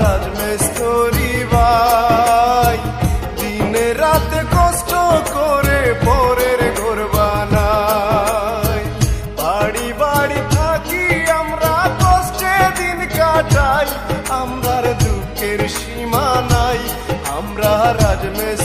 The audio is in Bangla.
রাজমিস্ত্রি ভাই দিন রাত কষ্ট করে পরের ঘর বানাই, বাড়ি বাড়ি থাকি আমরা কষ্টে দিন কাটাই, আমরার দুঃখের সীমা নাই, আমরা রাজমিস্ত্রি